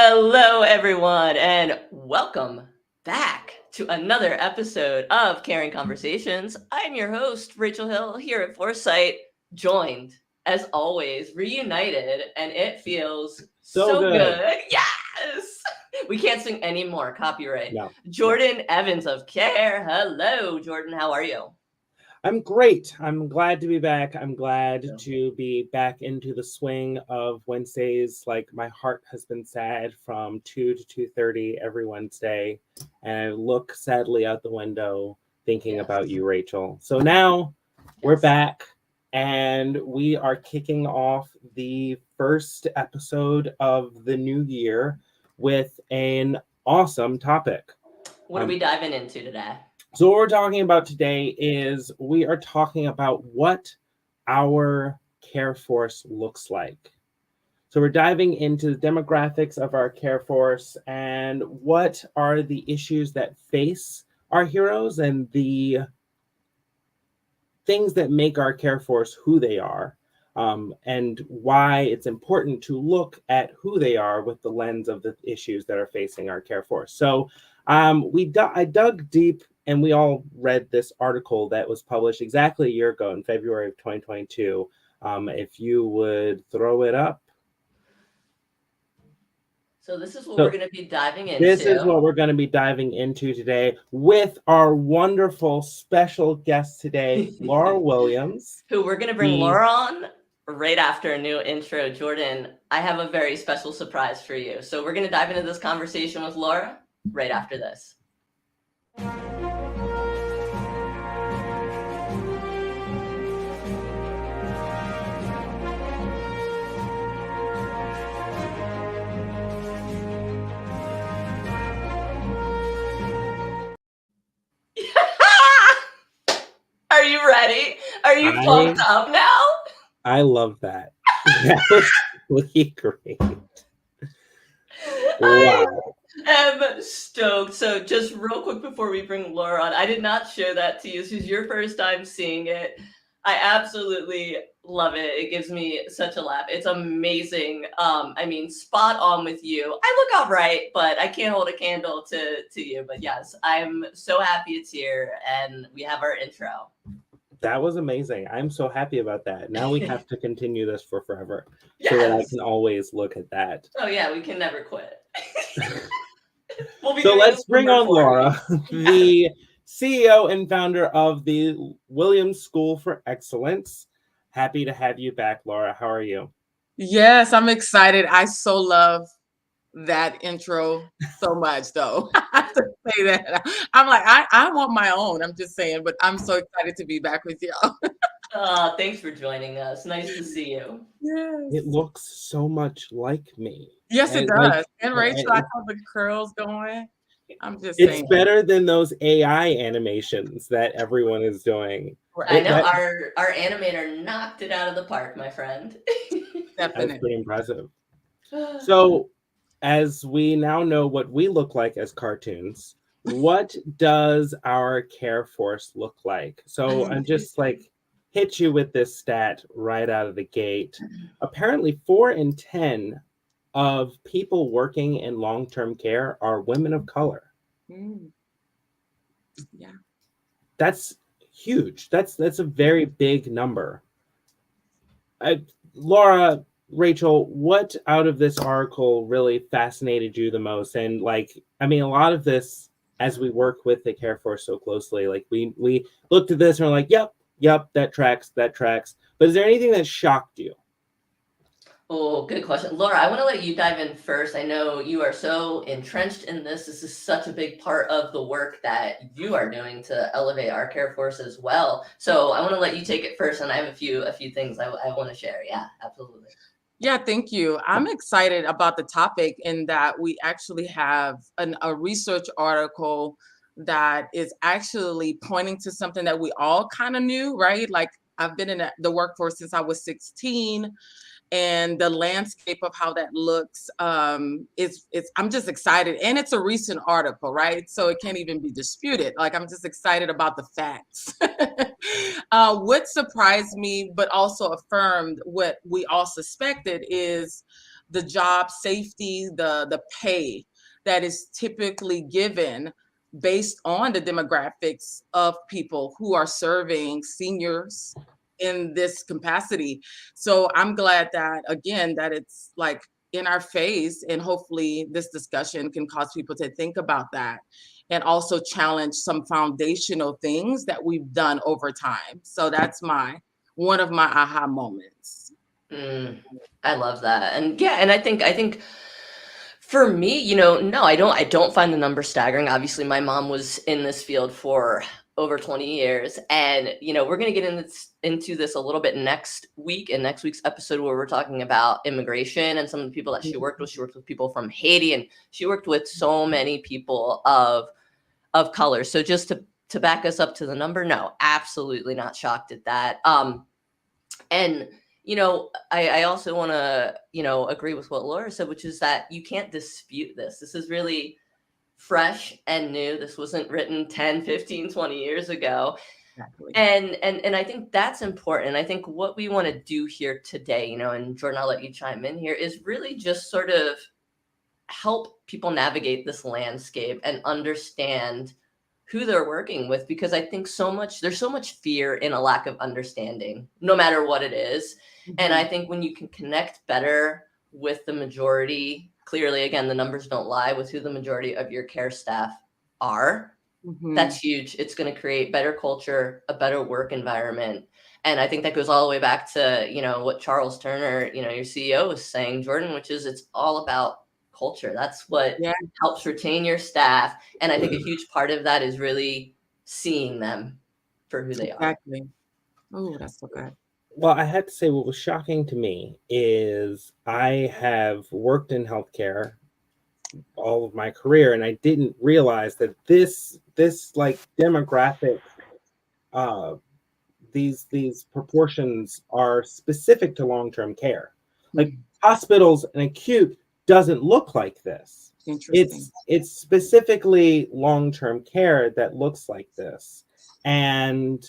Hello, everyone, and welcome back to another episode of Caring Conversations. I'm your host, Rachel Hill, here at Foresight, joined, as always, reunited, and it feels So so good. good. Yes! We can't sing anymore, copyright. No. Jordan Evans of Care. Hello, Jordan, how are you? I'm great. I'm glad to be back. I'm glad Yeah. to be back into the swing of Wednesdays. Like my heart has been sad from 2 to 2:30 every Wednesday. And I look sadly out the window thinking Yes. about you, Rachel. So now we're Yes. back and we are kicking off the first episode of the new year with an awesome topic. What are we diving into today? So what we're talking about today is we are talking about what our Careforce looks like. So we're diving into the demographics of our Careforce and what are the issues that face our heroes and the things that make our Careforce who they are, and why it's important to look at who they are with the lens of the issues that are facing our Careforce. So I dug deep and we all read this article that was published exactly a year ago in February of 2022. If you would throw it up. So this is what we're going to be diving into. This is what we're going to be diving into today with our wonderful special guest today, Lora Williams. Who we're going to bring Lora on right after a new intro. Jordan, I have a very special surprise for you. So we're going to dive into this conversation with Lora right after this. Are you ready? Are you pumped up now? I love that. That was really great. Wow. I am stoked. So just real quick before we bring Lora on, I did not show that to you. This is your first time seeing it. I absolutely love it. It gives me such a laugh. It's amazing. I mean, spot on with you. I look all right, but I can't hold a candle to you. But yes, I'm so happy it's here and we have our intro. That was amazing. I'm so happy about that. Now we have to continue this for forever. Yes. So that I can always look at that. Oh yeah, we can never quit. So let's bring on Lora, the CEO and founder of the Williams School for Excellence. Happy to have you back, Lora. How are you? Yes, I'm excited. I so love that intro so much, though. I have to say that. I'm like, I want my own. I'm just saying, but I'm so excited to be back with y'all. Thanks for joining us. Nice to see you. Yes. It looks so much like me. Yes, it does. And Rachel, I have the curls going. I'm just saying. It's better than those AI animations that everyone is doing. I know our animator knocked it out of the park, my friend. That's pretty impressive. So, as we now know what we look like as cartoons, what does our Careforce look like? So I'm just like hit you with this stat right out of the gate. Apparently 4 in 10 of people working in long-term care are women of color. Yeah. That's huge. That's a very big number. Lora, Rachel, what out of this article really fascinated you the most? And like, I mean, a lot of this, as we work with the Careforce so closely, like we looked at this and we're like, yep, that tracks. But is there anything that shocked you? Oh, good question. Lora, I want to let you dive in first. I know you are so entrenched in this. This is such a big part of the work that you are doing to elevate our Careforce as well. So I want to let you take it first, and I have a few things I want to share. Yeah, absolutely. Yeah, thank you. I'm excited about the topic in that we actually have a research article that is actually pointing to something that we all kind of knew, right? Like I've been in the workforce since I was 16. And the landscape of how that looks, it's I'm just excited. And it's a recent article, right? So it can't even be disputed. Like, I'm just excited about the facts. What surprised me, but also affirmed what we all suspected is the job safety, the pay that is typically given based on the demographics of people who are serving seniors in this capacity. So I'm glad that, again, that it's like in our face, and hopefully this discussion can cause people to think about that and also challenge some foundational things that we've done over time. So that's one of my aha moments. I love that. And yeah, and I think for me, you know, no, I don't find the number staggering. Obviously, my mom was in this field for over 20 years. And, you know, we're going to get into this a little bit next week, in next week's episode, where we're talking about immigration and some of the people that she worked with. She worked with people from Haiti, and she worked with so many people of color. So just to back us up to the number, no, absolutely not shocked at that. And you know, I also want to, you know, agree with what Laura said, which is that you can't dispute this. This is really fresh and new. This wasn't written 10, 15, 20 years ago. Exactly. And I think that's important. I think what we want to do here today, you know, and Jordan, I'll let you chime in here, is really just sort of help people navigate this landscape and understand who they're working with, because I think there's so much fear in a lack of understanding, no matter what it is. Mm-hmm. And I think when you can connect better with the majority, clearly, again, the numbers don't lie, with who the majority of your care staff are, that's huge. It's going to create better culture, a better work environment. And I think that goes all the way back to, you know, what Charles Turner, you know, your CEO, was saying, Jordan, which is, it's all about culture. That's what helps retain your staff. And I think a huge part of that is really seeing them for who they are. Exactly. Oh, that's so good. Well, I had to say, what was shocking to me is I have worked in healthcare all of my career, and I didn't realize that this like demographic, these proportions are specific to long-term care. Like hospitals and acute doesn't look like this. It's specifically long-term care that looks like this. And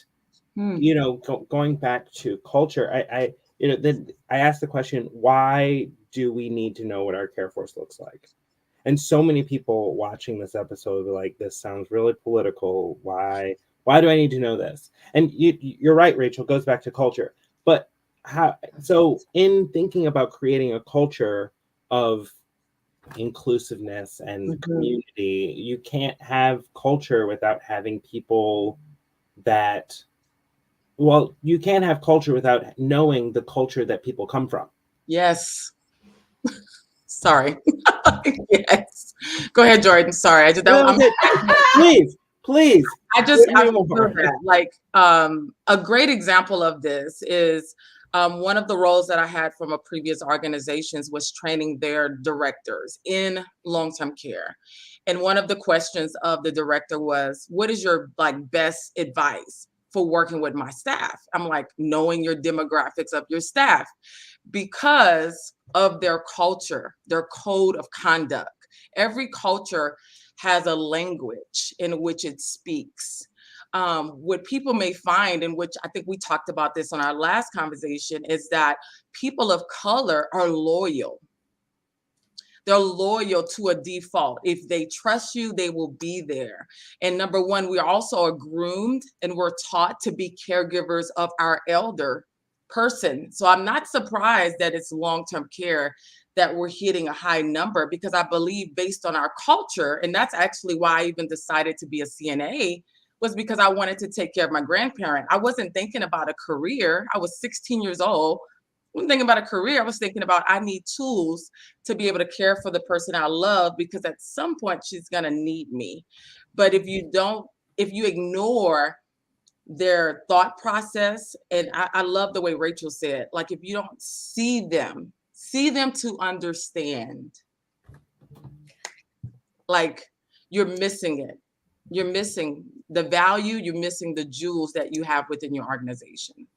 you know, going back to culture, I you know, then I asked the question, why do we need to know what our Careforce looks like? And so many people watching this episode are like, this sounds really political. Why do I need to know this? And you're right, Rachel, it goes back to culture. But so in thinking about creating a culture of inclusiveness and community, you can't have culture without having people that, well, you can't have culture without knowing the culture that people come from. Yes. Sorry. Yes. Go ahead, Jordan. Sorry. Please. Like a great example of this is one of the roles that I had from a previous organizations was training their directors in long-term care. And one of the questions of the director was, what is your like best advice for working with my staff? I'm like, knowing your demographics of your staff, because of their culture, their code of conduct. Every culture has a language in which it speaks. What people may find, in which I think we talked about this on our last conversation, is that people of color are loyal. They're loyal to a default. If they trust you, they will be there. And number one, we also are groomed and we're taught to be caregivers of our elder person. So I'm not surprised that it's long-term care that we're hitting a high number, because I believe based on our culture, and that's actually why I even decided to be a CNA, was because I wanted to take care of my grandparent. I wasn't thinking about a career. I was 16 years old. I wasn't thinking about a career. I was thinking about, I need tools to be able to care for the person I love, because at some point she's going to need me. But if you ignore their thought process, and I love the way Rachel said, like, if you don't see them to understand, like, you're missing it. You're missing the value, you're missing the jewels that you have within your organization.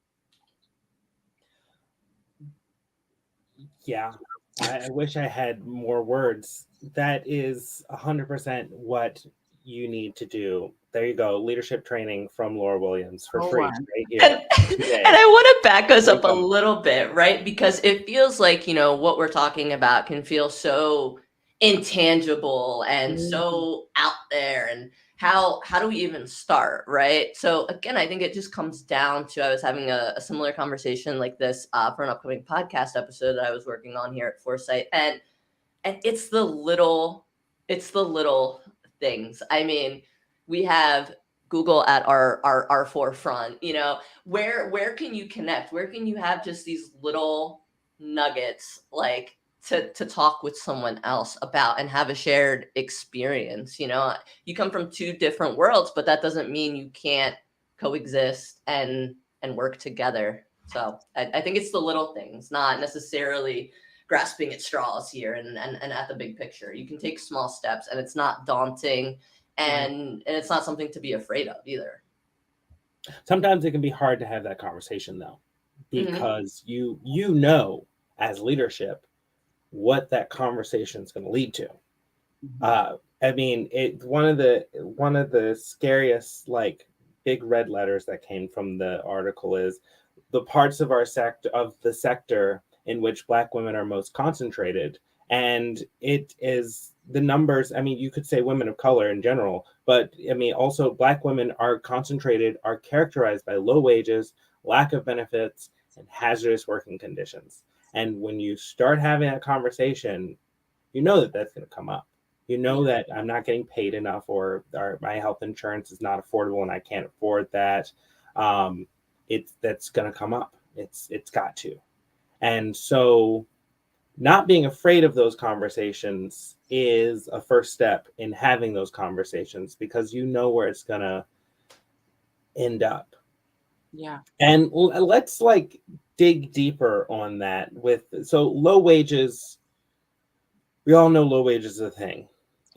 Yeah, I wish I had more words. That is 100% what you need to do. there you go. Leadership training from Laura Williams for Oh, free wow. right here And, today. and I want to back us There you up a go. little bit, right? Because it feels like, what we're talking about can feel so intangible and so out there. And how do we even start, right? So again, I think it just comes down to, I was having a similar conversation like this for an upcoming podcast episode that I was working on here at Foresight. And it's the little things. I mean, we have Google at our forefront. Where can you connect? Where can you have just these little nuggets, like to talk with someone else about and have a shared experience? You come from two different worlds, but that doesn't mean you can't coexist and work together. So I think it's the little things, not necessarily grasping at straws here and at the big picture. You can take small steps, and it's not daunting, and it's not something to be afraid of either. Sometimes it can be hard to have that conversation though, because you know as leadership what that conversation is going to lead to. I mean, one of the scariest big red letters that came from the article is the parts of the sector in which Black women are most concentrated. And it is the numbers. I mean, you could say women of color in general, but I mean, also Black women are characterized by low wages, lack of benefits, and hazardous working conditions. And when you start having that conversation, you know that that's going to come up. You know that I'm not getting paid enough, or my health insurance is not affordable and I can't afford that. That's going to come up. It's got to. And so not being afraid of those conversations is a first step in having those conversations, because you know where it's going to end up. Yeah. And let's dig deeper on that so low wages. We all know low wages is a thing.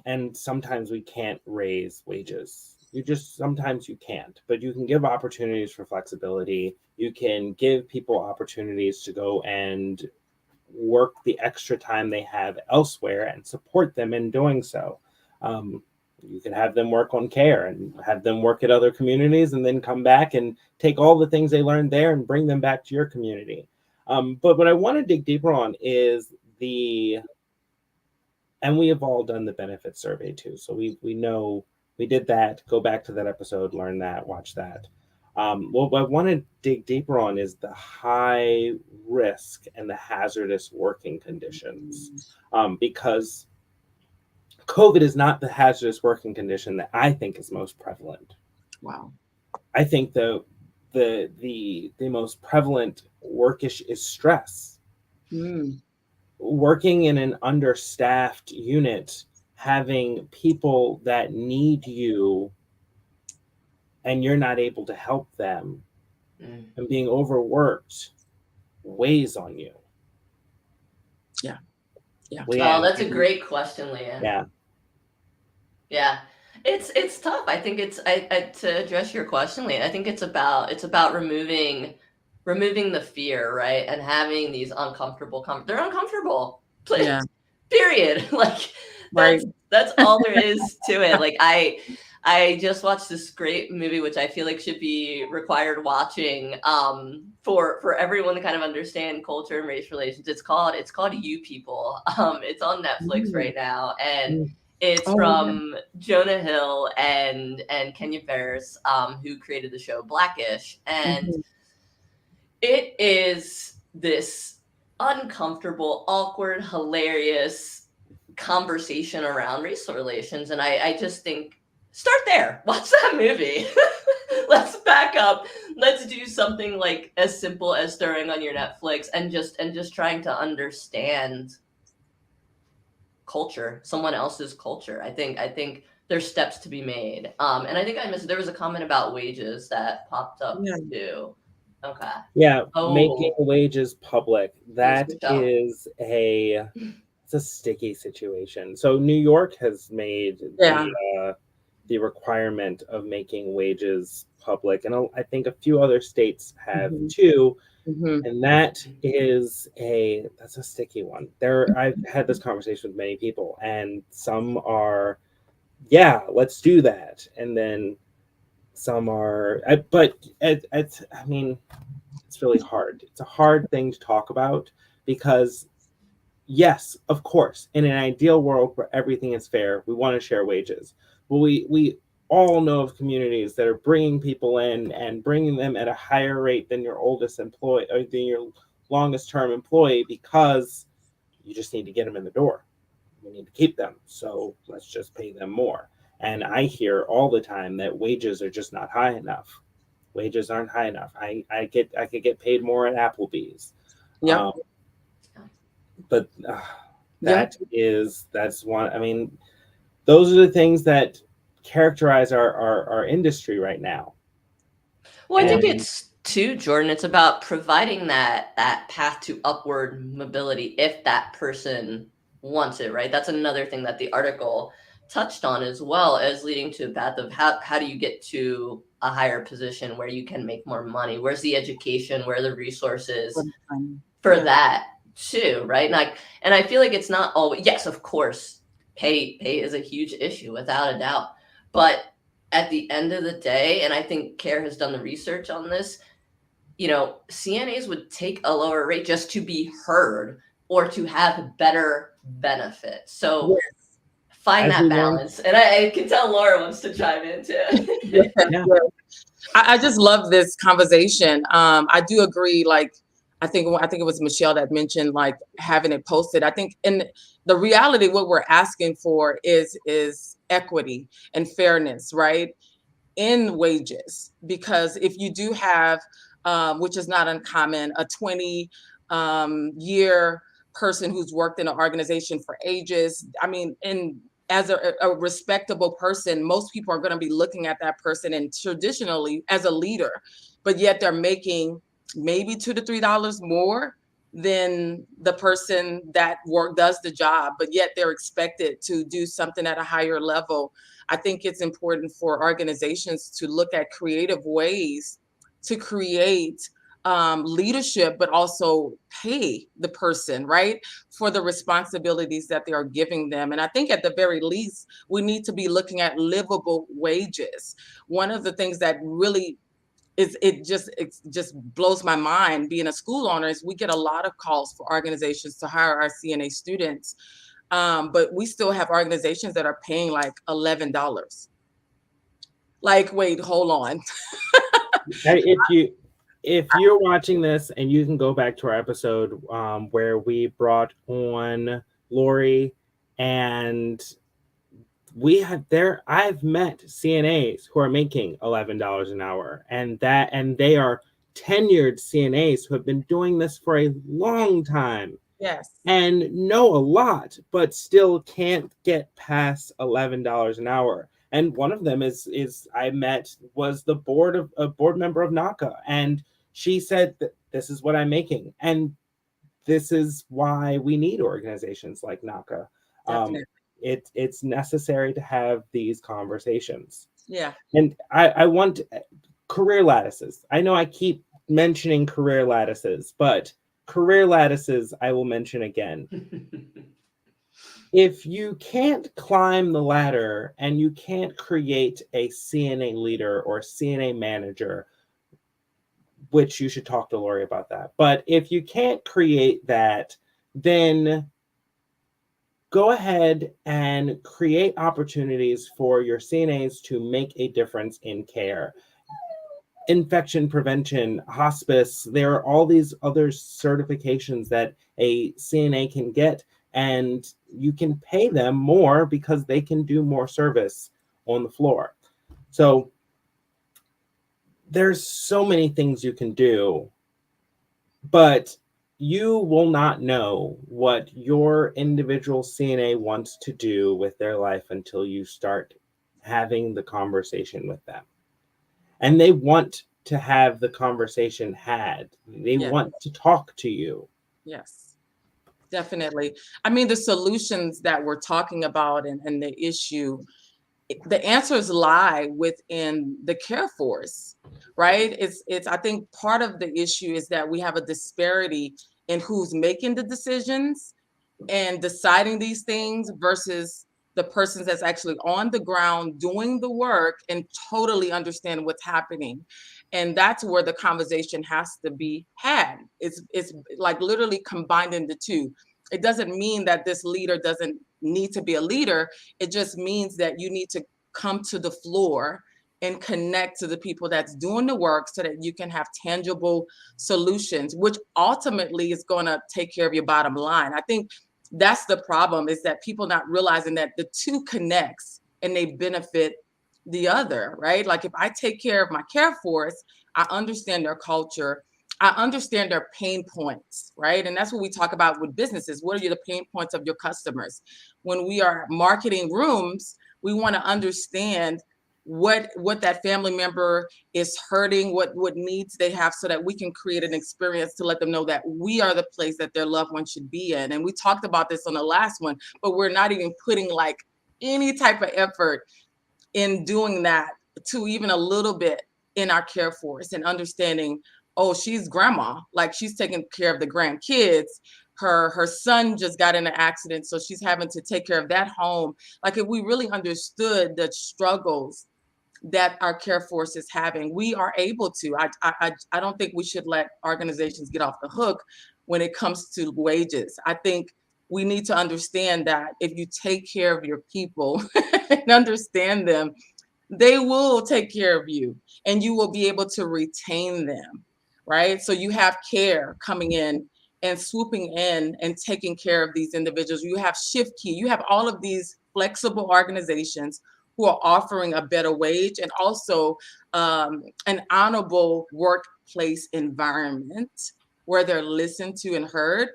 And sometimes we can't raise wages. Sometimes you can't, but you can give opportunities for flexibility. You can give people opportunities to go and work the extra time they have elsewhere and support them in doing so. You can have them work on care and have them work at other communities, and then come back and take all the things they learned there and bring them back to your community. But what I want to dig deeper on is and we have all done the benefit survey too. So we know we did that. Go back to that episode, learn that, watch that. What I want to dig deeper on is the high risk and the hazardous working conditions, because COVID is not the hazardous working condition that I think is most prevalent. Wow. I think the most prevalent work issue is stress. Working in an understaffed unit, having people that need you and you're not able to help them, and being overworked weighs on you. Yeah. Well, that's a great question, Leanne. Yeah. It's tough. I think it's to address your question, Leanne, I think it's about removing the fear, right? And having these uncomfortable they're uncomfortable. Period. That's all there is to it. I just watched this great movie, which I feel like should be required watching for everyone to kind of understand culture and race relations. It's called You People. It's on Netflix right now, and it's from Jonah Hill and Kenya Ferris, who created the show Blackish, and it is this uncomfortable, awkward, hilarious conversation around race relations. And I just think, start there. Watch that movie. Let's back up. Let's do something like as simple as throwing on your Netflix and just trying to understand culture, someone else's culture. I think there's steps to be made. And I think there was a comment about wages that popped up too. Okay. Yeah, making wages public. It's a sticky situation. So New York has made the requirement of making wages public, and I think a few other states have too. And that's a sticky one. I've had this conversation with many people, and some are, let's do that. And then some are, but I mean, it's really hard. It's a hard thing to talk about because, yes, of course, in an ideal world where everything is fair, we want to share wages. But we all know of communities that are bringing people in and bringing them at a higher rate than your oldest employee or than your longest term employee because you just need to get them in the door. We need to keep them, so let's just pay them more. And I hear all the time that wages are just not high enough. Wages aren't high enough. I could get paid more at Applebee's. Yep. Um, but Yep. that's one. I mean, those are the things that characterize our industry right now. Well, I think And it's too, Jordan. It's about providing that path to upward mobility if that person wants it, right? That's another thing that the article touched on, as well as leading to a path of how do you get to a higher position where you can make more money? Where's the education? Where are the resources for Yeah. that too, right? And I feel like it's not always, yes, of course, pay is a huge issue without a doubt. But at the end of the day, and I think CARE has done the research on this, CNAs would take a lower rate just to be heard or to have better benefits. So find as that we learned, balance. And I can tell Laura wants to chime in too. yeah. I just love this conversation. I do agree. Like, I think it was Michelle that mentioned like having it posted. I think in the reality, what we're asking for is equity and fairness, right, in wages. Because if you do have, which is not uncommon, a 20-year person who's worked in an organization for ages. I mean, as a respectable person, most people are going to be looking at that person and traditionally as a leader, but yet they're making maybe $2 to $3 more than the person that does the job, but yet they're expected to do something at a higher level. I think it's important for organizations to look at creative ways to create leadership, but also pay the person, right, for the responsibilities that they are giving them. And I think at the very least, we need to be looking at livable wages. One of the things that really it just blows my mind being a school owner is we get a lot of calls for organizations to hire our CNA students. But we still have organizations that are paying like $11. Like, wait, hold on. If you're watching this, and you can go back to our episode where we brought on Lori, and I've met CNAs who are making $11 an hour, and they are tenured CNAs who have been doing this for a long time. Yes. And know a lot, but still can't get past $11 an hour. And one of them was a board member of NACA, and she said that this is what I'm making, and this is why we need organizations like NACA. It's necessary to have these conversations. Yeah. And I want career lattices. I know I keep mentioning career lattices, but career lattices I will mention again. If you can't climb the ladder and you can't create a CNA leader or CNA manager, which you should talk to Lori about that. But if you can't create that, then go ahead and create opportunities for your CNAs to make a difference in care. Infection prevention, hospice, there are all these other certifications that a CNA can get, and you can pay them more because they can do more service on the floor. So there's so many things you can do, but you will not know what your individual CNA wants to do with their life until you start having the conversation with them. And they want to have the conversation had. They want to talk to you. Yes, definitely. I mean, the solutions that we're talking about and the issue, the answers lie within the Careforce, right? It's I think part of the issue is that we have a disparity in who's making the decisions and deciding these things versus the persons that's actually on the ground doing the work and totally understand what's happening. And that's where the conversation has to be had. It's like literally combining the two. It doesn't mean that this leader doesn't need to be a leader. It just means that you need to come to the floor and connect to the people that's doing the work so that you can have tangible solutions, which ultimately is going to take care of your bottom line. I think that's the problem, is that people not realizing that the two connects and they benefit the other, right? Like if I take care of my Careforce, I understand their culture, I understand their pain points, right? And that's what we talk about with businesses. What are the pain points of your customers? When we are marketing rooms, we want to understand what that family member is hurting, what needs they have, so that we can create an experience to let them know that we are the place that their loved one should be in. And we talked about this on the last one, but we're not even putting like any type of effort in doing that to even a little bit in our Careforce and understanding, oh, she's grandma, like she's taking care of the grandkids. Her son just got in an accident, so she's having to take care of that home. Like if we really understood the struggles that our Careforce is having, we are able to. I don't think we should let organizations get off the hook when it comes to wages. I think we need to understand that if you take care of your people and understand them, they will take care of you and you will be able to retain them, right? So you have care coming in and swooping in and taking care of these individuals. You have Shift Key, you have all of these flexible organizations who are offering a better wage and also an honorable workplace environment where they're listened to and heard.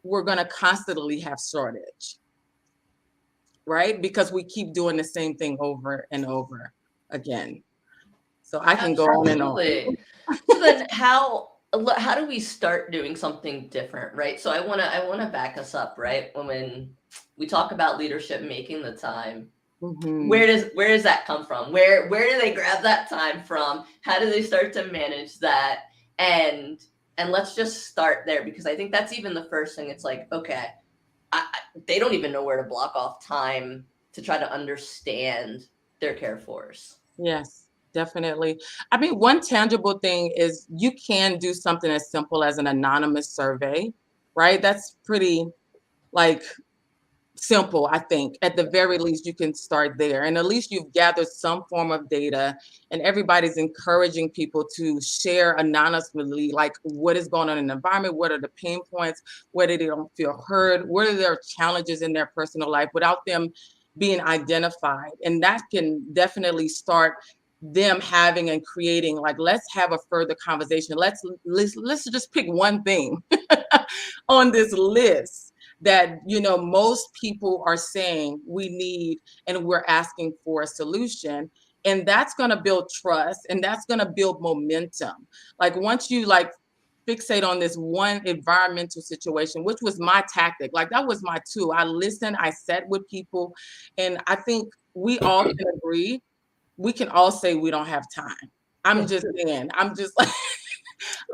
We're going to constantly have shortage, right? Because we keep doing the same thing over and over again. So I can go on and on. So then how do we start doing something different, right? So I want to back us up, right? When we talk about leadership making the time, where does that come from? Where do they grab that time from? How do they start to manage that? And let's just start there, because I think that's even the first thing. It's like, okay, they don't even know where to block off time to try to understand their Careforce. Yes, definitely. I mean, one tangible thing is you can do something as simple as an anonymous survey, right? That's pretty like simple. I think at the very least you can start there, and at least you've gathered some form of data, and everybody's encouraging people to share anonymously, like what is going on in the environment, what are the pain points, whether they don't feel heard, what are their challenges in their personal life without them being identified. And that can definitely start them having and creating, like, let's have a further conversation. Let's just pick one thing on this list that, you know, most people are saying we need, and we're asking for a solution. And that's going to build trust, and that's going to build momentum. Like once you like fixate on this one environmental situation, which was my tactic, like that was my tool. I listened, I sat with people, and I think we all can agree, we can all say we don't have time. I'm just saying, I'm just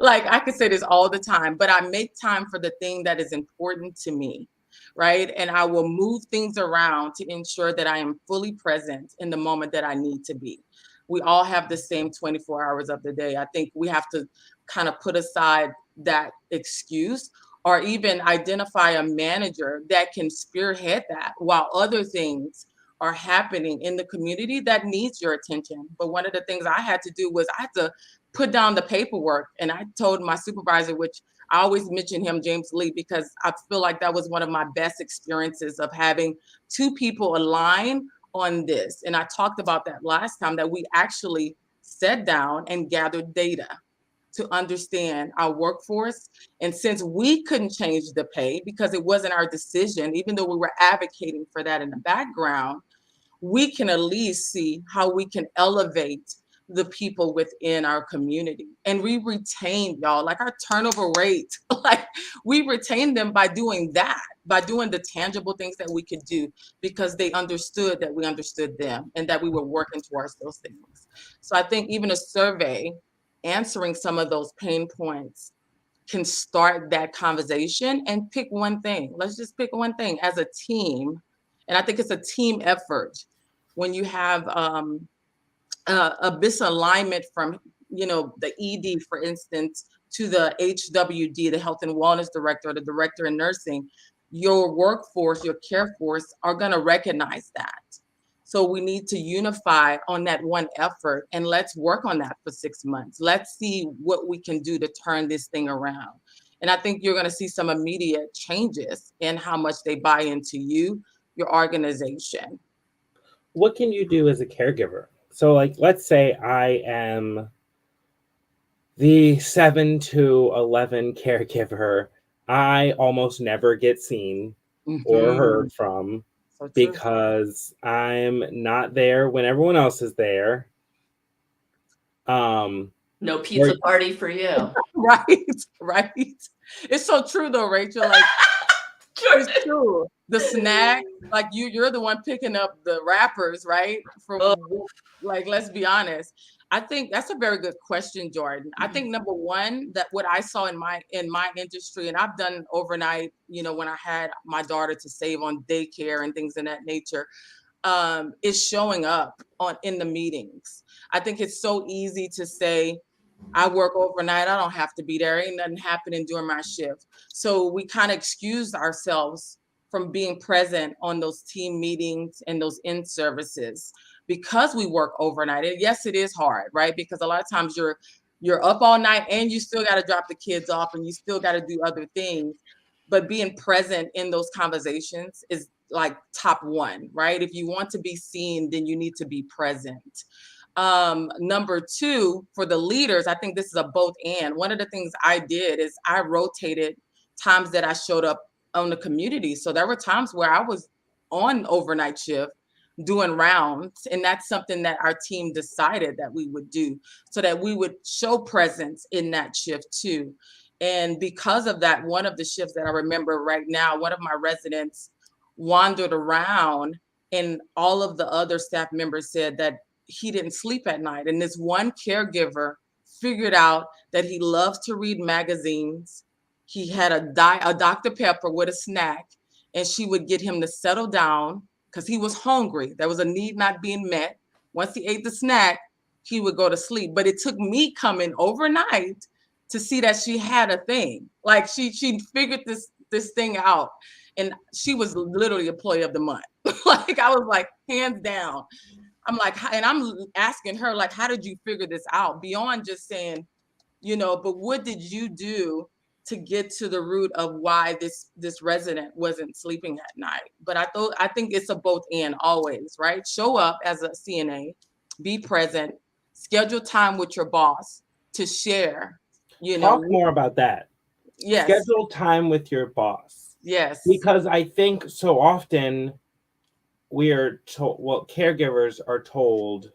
like I could say this all the time, but I make time for the thing that is important to me, right? And I will move things around to ensure that I am fully present in the moment that I need to be. We all have the same 24 hours of the day. I think we have to kind of put aside that excuse, or even identify a manager that can spearhead that while other things are happening in the community that needs your attention. But one of the things I had to do was I had to put down the paperwork, and I told my supervisor, which I always mention him, James Lee, because I feel like that was one of my best experiences of having two people align on this. And I talked about that last time, that we actually sat down and gathered data to understand our workforce. And since we couldn't change the pay because it wasn't our decision, even though we were advocating for that in the background, we can at least see how we can elevate the people within our community. And we retain, y'all, like our turnover rate, like we retain them by doing that, by doing the tangible things that we could do, because they understood that we understood them and that we were working towards those things. So I think even a survey answering some of those pain points can start that conversation. And pick one thing. Let's just pick one thing as a team And I think it's a team effort when you have a misalignment from, the ED, for instance, to the HWD, the Health and Wellness Director, or the Director in Nursing. Your workforce, your care force are going to recognize that. So we need to unify on that one effort, and let's work on that for 6 months. Let's see what we can do to turn this thing around. And I think you're going to see some immediate changes in how much they buy into you, your organization. What can you do as a caregiver? So, like, let's say I am the 7 to 11 caregiver. I almost never get seen or heard from because I'm not there when everyone else is there. No pizza party for you. Right. It's so true though, Rachel. Like, it's true. The snack, like you're the one picking up the wrappers, right? Like, let's be honest. I think that's a very good question, Jordan. I think number one, that what I saw in my industry, and I've done overnight, when I had my daughter to save on daycare and things of that nature, is showing up in the meetings. I think it's so easy to say, I work overnight, I don't have to be there. Ain't nothing happening during my shift. So we kind of excused ourselves from being present on those team meetings and those in-services because we work overnight. And yes, it is hard, right? Because a lot of times you're up all night and you still got to drop the kids off and you still got to do other things. But being present in those conversations is like top one, right? If you want to be seen, then you need to be present. Number two, for the leaders, I think this is a both and. One of the things I did is I rotated times that I showed up on the community. So there were times where I was on overnight shift doing rounds, and that's something that our team decided that we would do so that we would show presence in that shift too. And because of that, one of the shifts that I remember right now, one of my residents wandered around and all of the other staff members said that he didn't sleep at night. And this one caregiver figured out that he loved to read magazines. He had a Dr. Pepper with a snack, and she would get him to settle down because he was hungry. There was a need not being met. Once he ate the snack, he would go to sleep. But it took me coming overnight to see that she had a thing. Like she figured this thing out. And she was literally employee of the month. Like, I was like, hands down. I'm like, and I'm asking her, like, how did you figure this out? Beyond just saying, but what did you do to get to the root of why this resident wasn't sleeping at night? But I think it's a both and always, right? Show up as a CNA, be present, schedule time with your boss to share, Talk more about that. Yes. Schedule time with your boss. Yes. Because I think so often we are told, caregivers are told,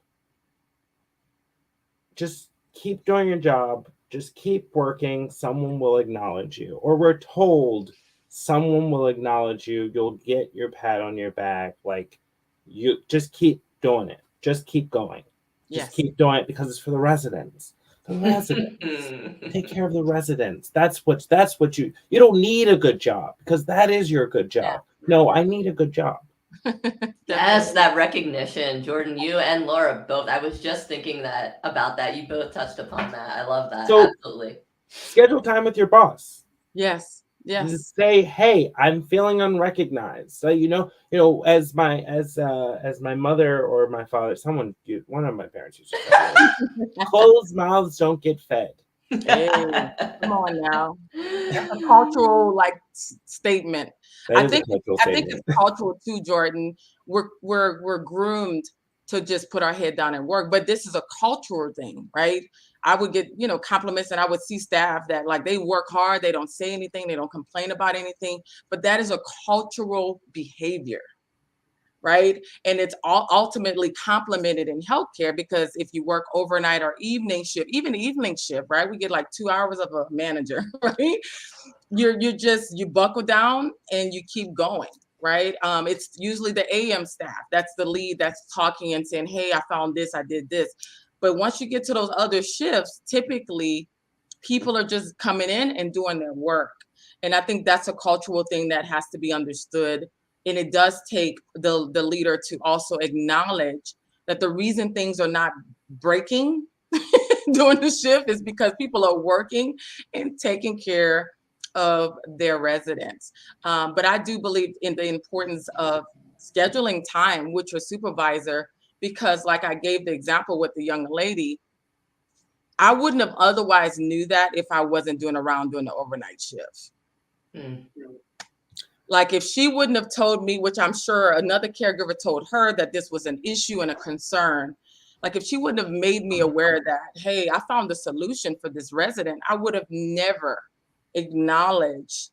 just keep doing your job, just keep working, someone will acknowledge you. Or we're told someone will acknowledge you, you'll get your pat on your back, like, you just keep doing it, just keep going. Just keep doing it because it's for the residents. The residents. Take care of the residents. That's what you don't need a good job because that is your good job. Yeah. No, I need a good job. Yes, that recognition. Jordan, you and Laura both. I was just thinking about that. You both touched upon that. I love that. So, absolutely. Schedule time with your boss. Yes. Yes. Just say, hey, I'm feeling unrecognized. So as my mother or my father, one of my parents used to say, closed mouths don't get fed. Hey, come on now. That's a cultural statement. I think it's cultural too, Jordan. We're groomed to just put our head down and work, but this is a cultural thing, right? I would get, compliments, and I would see staff that they work hard, they don't say anything, they don't complain about anything, but that is a cultural behavior, right? And it's ultimately complemented in healthcare because if you work overnight or evening shift, even the evening shift, right? We get 2 hours of a manager, right? You buckle down and you keep going. Right. It's usually the AM staff. That's the lead that's talking and saying, hey, I found this, I did this. But once you get to those other shifts, typically people are just coming in and doing their work. And I think that's a cultural thing that has to be understood And it does take the leader to also acknowledge that the reason things are not breaking during the shift is because people are working and taking care of their residents. But I do believe in the importance of scheduling time with your supervisor, because like I gave the example with the young lady, I wouldn't have otherwise knew that if I wasn't doing the overnight shift. Mm. Like if she wouldn't have told me, which I'm sure another caregiver told her that this was an issue and a concern, like if she wouldn't have made me aware that, hey, I found a solution for this resident, I would have never acknowledged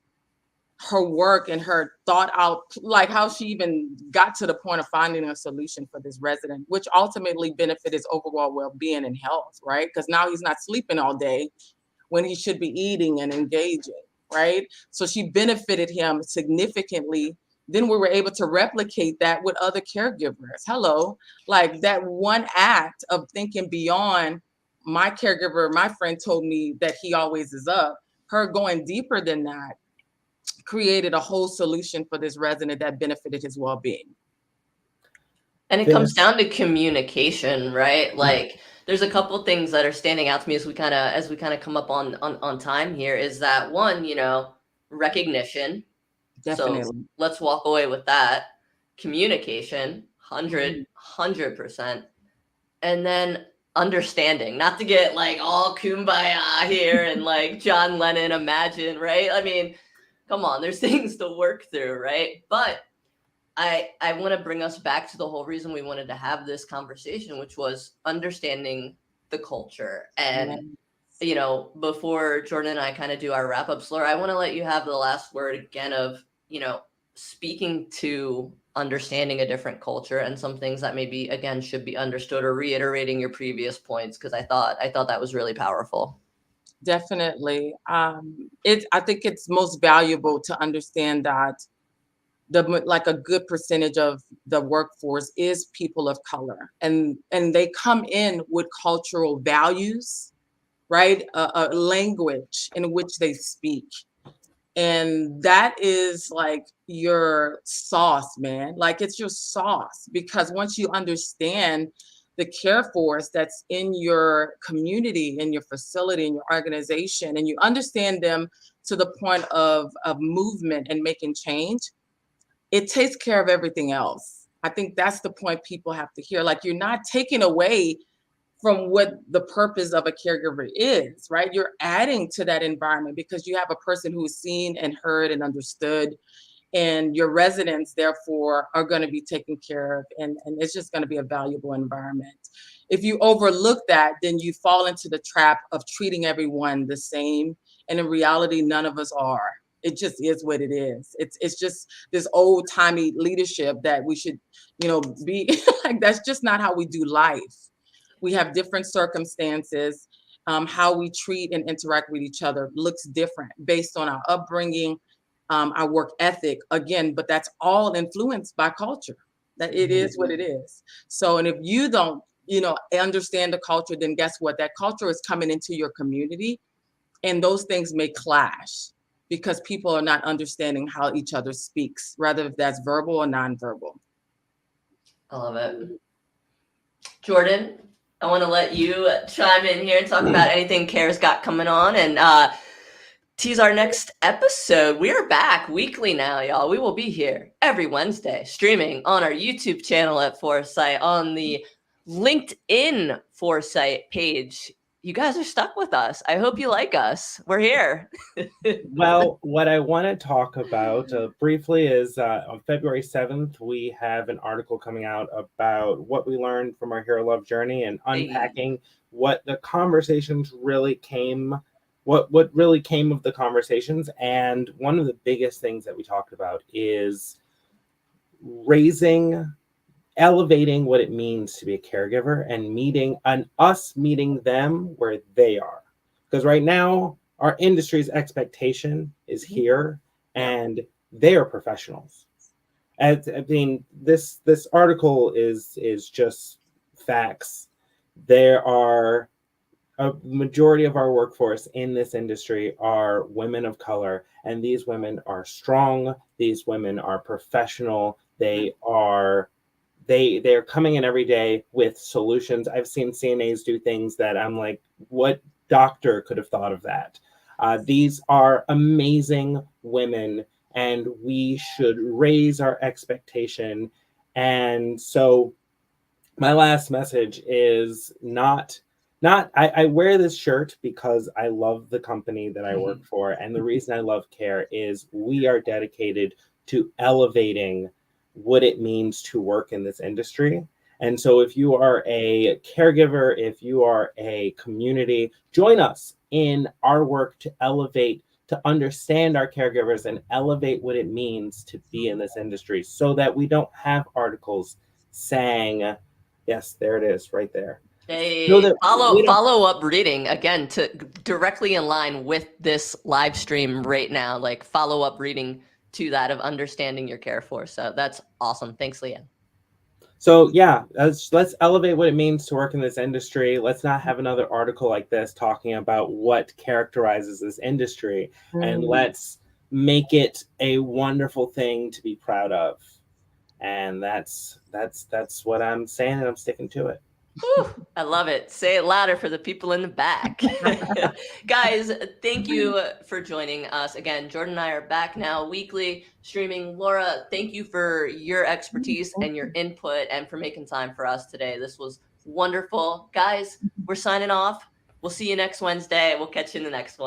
her work and her thought out, like how she even got to the point of finding a solution for this resident, which ultimately benefit his overall well-being and health, right? Because now he's not sleeping all day when he should be eating and engaging, right? So she benefited him significantly. Then we were able to replicate that with other caregivers. Hello, like that one act of thinking beyond my caregiver, my friend told me that he always is up, her going deeper than that created a whole solution for this resident that benefited his well-being. And it comes down to communication, right? Like there's a couple things that are standing out to me as we kind of come up on time here, is that one, recognition. Definitely. So let's walk away with that. Communication, 100%. And then understanding, not to get like all kumbaya here and like John Lennon Imagine, right? I mean, come on, there's things to work through, right? But I want to bring us back to the whole reason we wanted to have this conversation, which was understanding the culture. And, before Jordan and I kind of do our wrap-ups, Laura, I want to let you have the last word again of, speaking to understanding a different culture and some things that maybe, again, should be understood, or reiterating your previous points, because I thought that was really powerful. Definitely. I think it's most valuable to understand that like a good percentage of the workforce is people of color, and they come in with cultural values, right? A language in which they speak. And that is like your sauce, man. Like it's your sauce, because once you understand the Careforce that's in your community, in your facility, in your organization, and you understand them to the point of movement and making change, it takes care of everything else. I think that's the point people have to hear. Like you're not taking away from what the purpose of a caregiver is, right? You're adding to that environment because you have a person who's seen and heard and understood, and your residents therefore are going to be taken care of, and it's just going to be a valuable environment. If you overlook that, then you fall into the trap of treating everyone the same, and in reality, none of us are. It just is what it is. It's just this old timey leadership that we should, be like, that's just not how we do life. We have different circumstances. How we treat and interact with each other looks different based on our upbringing, our work ethic, again, but that's all influenced by culture. That it is what it is. So, and if you don't, understand the culture, then guess what? That culture is coming into your community, and those things may clash because people are not understanding how each other speaks, rather if that's verbal or nonverbal. I love it. Jordan, I want to let you chime in here and talk about anything CARE's got coming on, and tease our next episode. We are back weekly now, y'all. We will be here every Wednesday, streaming on our YouTube channel at Foresight, on the LinkedIn Foresight page. You guys are stuck with us. I hope you like us. We're here. Well, what I want to talk about briefly is on February 7th, we have an article coming out about what we learned from our Hero Love journey and unpacking what the conversations really came, what really came of the conversations. And one of the biggest things that we talked about is elevating what it means to be a caregiver, and us meeting them where they are. Because right now, our industry's expectation is here, and they are professionals. I mean, this article is just facts. There are a majority of our workforce in this industry are women of color, and these women are strong. These women are professional. They're coming in every day with solutions. I've seen CNAs do things that I'm like, what doctor could have thought of that? These are amazing women, and we should raise our expectation. And so my last message is I wear this shirt because I love the company that I work for. And the reason I love CARE is we are dedicated to elevating what it means to work in this industry. And so if you are a caregiver, if you are a community, join us in our work to elevate, to understand our caregivers and elevate what it means to be in this industry so that we don't have articles saying, yes, there it is right there. Hey, follow up reading again to directly in line with this live stream right now, like follow up reading to that of understanding your Careforce. So that's awesome. Thanks, Leanne. So yeah, let's elevate what it means to work in this industry. Let's not have another article like this talking about what characterizes this industry, and let's make it a wonderful thing to be proud of. And that's what I'm saying, and I'm sticking to it. Whew, I love it. Say it louder for the people in the back. Guys, thank you for joining us. Again, Jordan and I are back now weekly streaming. Lora, thank you for your expertise and your input and for making time for us today. This was wonderful. Guys, we're signing off. We'll see you next Wednesday. We'll catch you in the next one.